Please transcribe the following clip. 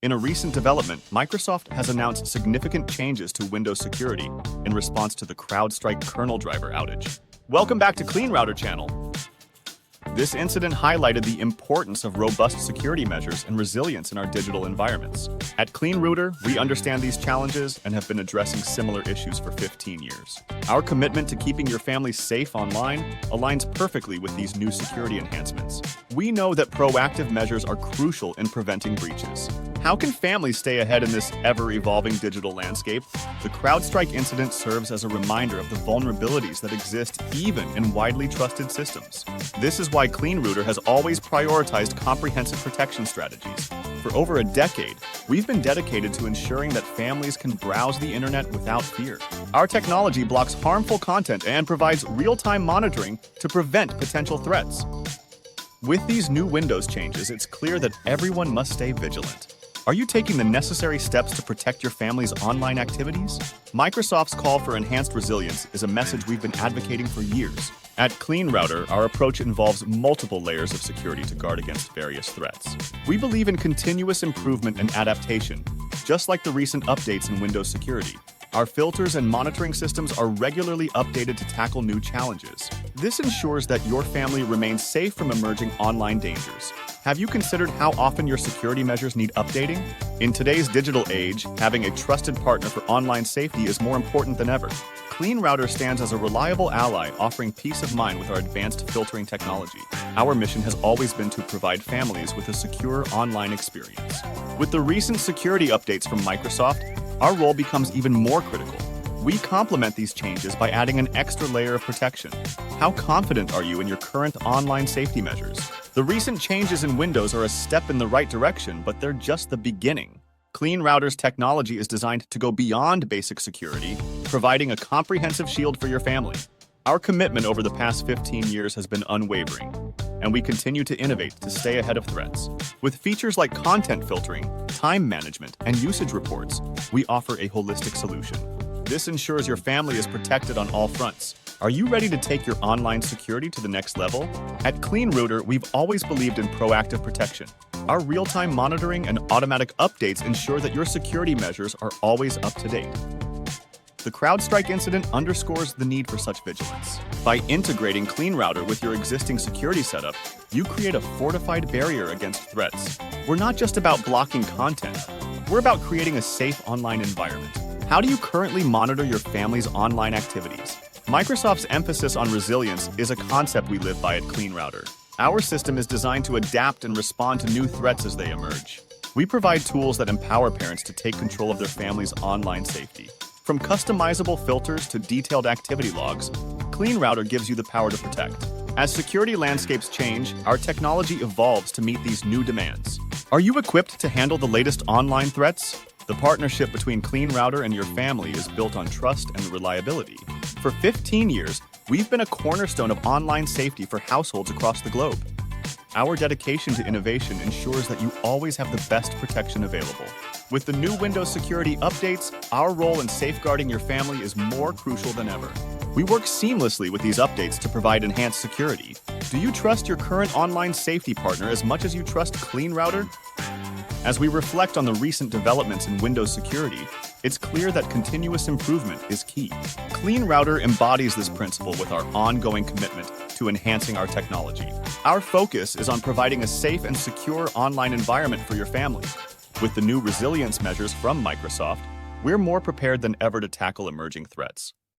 In a recent development, Microsoft has announced significant changes to Windows security in response to the CrowdStrike kernel driver outage. Welcome back to Clean Router channel. This incident highlighted the importance of robust security measures and resilience in our digital environments. At Clean Router, we understand these challenges and have been addressing similar issues for 15 years. Our commitment to keeping your family safe online aligns perfectly with these new security enhancements. We know that proactive measures are crucial in preventing breaches. How can families stay ahead in this ever-evolving digital landscape? The CrowdStrike incident serves as a reminder of the vulnerabilities that exist even in widely trusted systems. This is why Clean Router has always prioritized comprehensive protection strategies. For over a decade, we've been dedicated to ensuring that families can browse the internet without fear. Our technology blocks harmful content and provides real-time monitoring to prevent potential threats. With these new Windows changes, it's clear that everyone must stay vigilant. Are you taking the necessary steps to protect your family's online activities? Microsoft's call for enhanced resilience is a message we've been advocating for years. At Clean Router, our approach involves multiple layers of security to guard against various threats. We believe in continuous improvement and adaptation, just like the recent updates in Windows security. Our filters and monitoring systems are regularly updated to tackle new challenges. This ensures that your family remains safe from emerging online dangers. Have you considered how often your security measures need updating? In today's digital age, having a trusted partner for online safety is more important than ever. Clean Router stands as a reliable ally, offering peace of mind with our advanced filtering technology. Our mission has always been to provide families with a secure online experience. With the recent security updates from Microsoft, our role becomes even more critical. We complement these changes by adding an extra layer of protection. How confident are you in your current online safety measures? The recent changes in Windows are a step in the right direction, but they're just the beginning. Clean Router's technology is designed to go beyond basic security, providing a comprehensive shield for your family. Our commitment over the past 15 years has been unwavering, and we continue to innovate to stay ahead of threats. With features like content filtering, time management, and usage reports, we offer a holistic solution. This ensures your family is protected on all fronts. Are you ready to take your online security to the next level? At Clean Router, we've always believed in proactive protection. Our real-time monitoring and automatic updates ensure that your security measures are always up to date. The CrowdStrike incident underscores the need for such vigilance. By integrating Clean Router with your existing security setup, you create a fortified barrier against threats. We're not just about blocking content. We're about creating a safe online environment. How do you currently monitor your family's online activities? Microsoft's emphasis on resilience is a concept we live by at Clean Router. Our system is designed to adapt and respond to new threats as they emerge. We provide tools that empower parents to take control of their family's online safety. From customizable filters to detailed activity logs, Clean Router gives you the power to protect. As security landscapes change, our technology evolves to meet these new demands. Are you equipped to handle the latest online threats? The partnership between Clean Router and your family is built on trust and reliability. For 15 years, we've been a cornerstone of online safety for households across the globe. Our dedication to innovation ensures that you always have the best protection available. With the new Windows security updates, our role in safeguarding your family is more crucial than ever. We work seamlessly with these updates to provide enhanced security. Do you trust your current online safety partner as much as you trust Clean Router? As we reflect on the recent developments in Windows security, it's clear that continuous improvement is key. Clean Router embodies this principle with our ongoing commitment to enhancing our technology. Our focus is on providing a safe and secure online environment for your family. With the new resilience measures from Microsoft, we're more prepared than ever to tackle emerging threats.